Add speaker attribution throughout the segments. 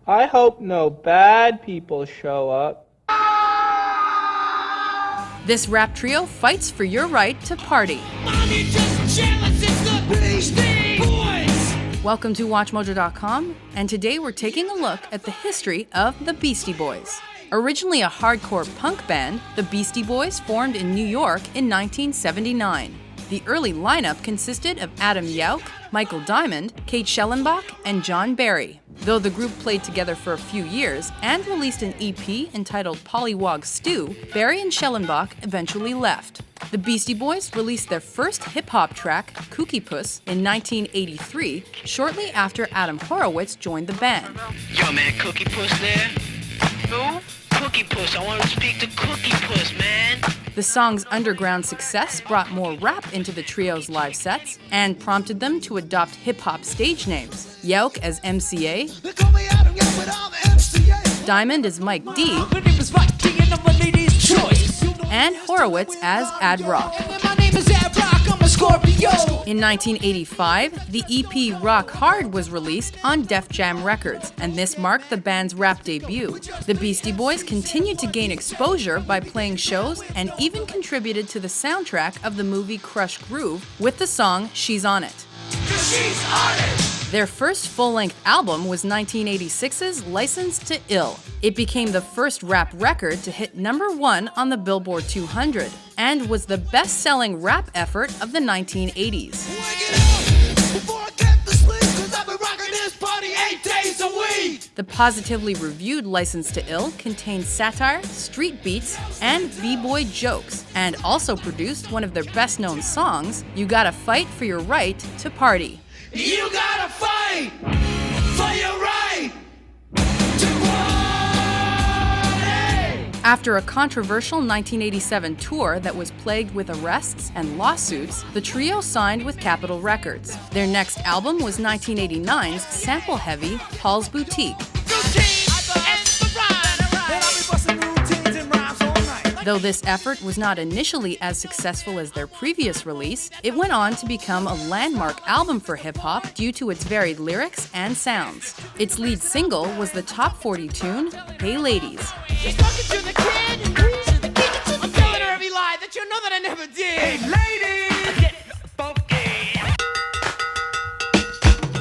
Speaker 1: I hope no bad people show up.
Speaker 2: This rap trio fights for your right to party.
Speaker 3: Mommy just jealous, it's the Beastie Boys!
Speaker 2: Welcome to WatchMojo.com, and today we're taking a look at the history of the Beastie Boys. Originally a hardcore punk band, the Beastie Boys formed in New York in 1979. The early lineup consisted of Adam Yauch, Michael Diamond, Kate Schellenbach, and John Barry. Though the group played together for a few years and released an EP entitled Pollywog Stew, Barry and Schellenbach eventually left. The Beastie Boys released their first hip-hop track, Kooky Puss, in 1983, shortly after Adam Horowitz joined the band.
Speaker 4: Yo man, Cookie Puss there? Who? Cookie Puss, I want to speak to Cookie Puss, man.
Speaker 2: The song's underground success brought more rap into the trio's live sets and prompted them to adopt hip-hop stage names. Yauch as MCA, Diamond as Mike D, and Horowitz as Ad Rock. In 1985, the EP Rock Hard was released on Def Jam Records, and this marked the band's rap debut. The Beastie Boys continued to gain exposure by playing shows and even contributed to the soundtrack of the movie Crush Groove with the song She's On It.
Speaker 3: She's on it!
Speaker 2: Their first full-length album was 1986's License to Ill. It became the first rap record to hit #1 on the Billboard 200 and was the best-selling rap effort of the 1980s. The positively reviewed License to Ill contained satire, street beats, and b-boy jokes, and also produced one of their best-known songs, You Gotta Fight for Your Right to Party.
Speaker 3: You gotta fight for your right to party!
Speaker 2: After a controversial 1987 tour that was plagued with arrests and lawsuits, the trio signed with Capitol Records. Their next album was 1989's sample-heavy Paul's Boutique. Though this effort was not initially as successful as their previous release, it went on to become a landmark album for hip-hop due to its varied lyrics and sounds. Its lead single was the top 40 tune, Hey Ladies.
Speaker 3: She's talking to the kid, I'm telling her every lie that you know that I never did. Hey ladies!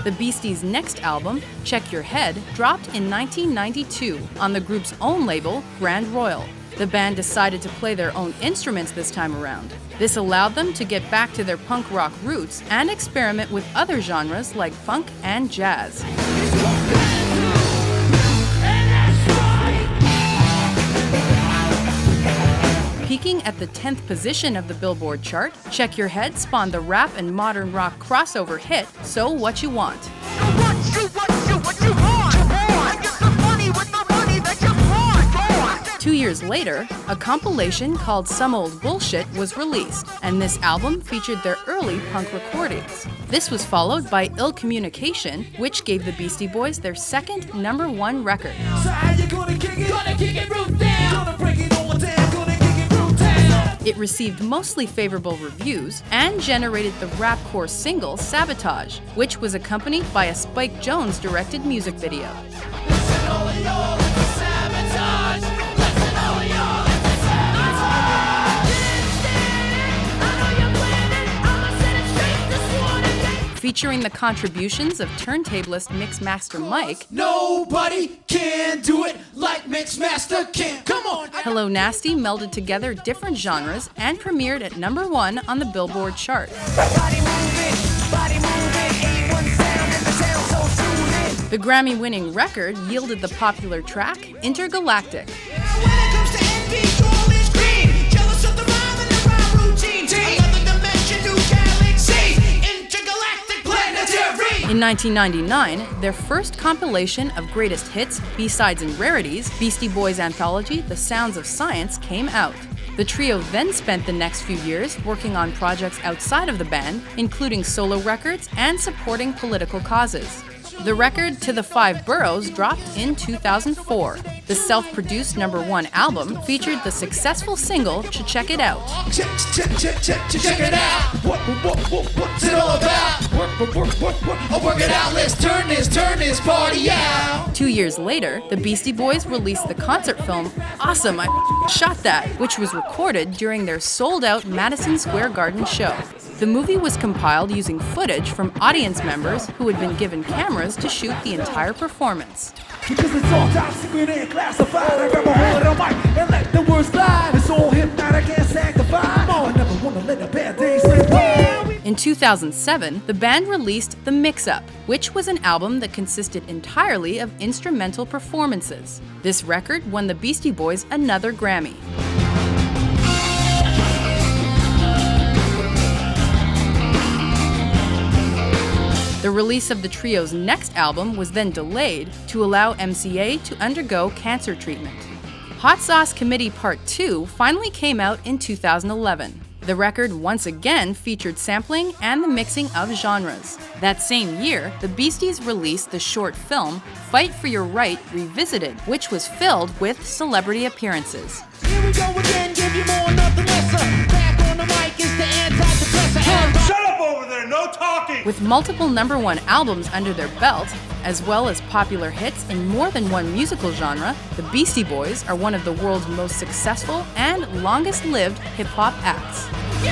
Speaker 2: The Beasties' next album, Check Your Head, dropped in 1992 on the group's own label, Grand Royal. The band decided to play their own instruments this time around. This allowed them to get back to their punk rock roots and experiment with other genres like funk and jazz. Peaking at the 10th position of the Billboard chart, Check Your Head spawned the rap and modern rock crossover hit, So What You Want. 2 years later, a compilation called Some Old Bullshit was released, and this album featured their early punk recordings. This was followed by Ill Communication, which gave the Beastie Boys their second #1 record. It received mostly favorable reviews and generated the rapcore single Sabotage, which was accompanied by a Spike Jonze directed music video. Featuring the contributions of turntablist Mixmaster Mike,
Speaker 3: nobody can do it like Mixmaster can. Come on!
Speaker 2: Hello Nasty melded together different genres and premiered at #1 on the Billboard chart. The Grammy-winning record yielded the popular track Intergalactic. In 1999, their first compilation of greatest hits, B-sides, and rarities, Beastie Boys' anthology, The Sounds of Science, came out. The trio then spent the next few years working on projects outside of the band, including solo records and supporting political causes. The record To the Five Boroughs dropped in 2004. The self-produced #1 album featured the successful single Check It Out.
Speaker 3: Check it out. What's it all about? Work it out. Let's turn this party out.
Speaker 2: 2 years later, the Beastie Boys released the concert film Awesome, I Shot That, which was recorded during their sold-out Madison Square Garden show. The movie was compiled using footage from audience members who had been given cameras to shoot the entire performance.
Speaker 5: Because it's all top secret and classified. I grab a hold of the mic and let the words glide. It's all hypnotic and sanctified. I never wanna let a bad day slip by.
Speaker 2: In 2007, the band released The Mix-Up, which was an album that consisted entirely of instrumental performances. This record won the Beastie Boys another Grammy. The release of the trio's next album was then delayed to allow MCA to undergo cancer treatment. Hot Sauce Committee Part 2 finally came out in 2011. The record once again featured sampling and the mixing of genres. That same year, the Beasties released the short film Fight for Your Right Revisited, which was filled with celebrity appearances.
Speaker 3: Here we go again, give you more, nothing lesser. Back on the mic is the antidepressant.
Speaker 6: Shut up over there, no talking!
Speaker 2: With multiple #1 albums under their belt, as well as popular hits in more than one musical genre, the Beastie Boys are one of the world's most successful and longest-lived hip-hop acts.
Speaker 3: You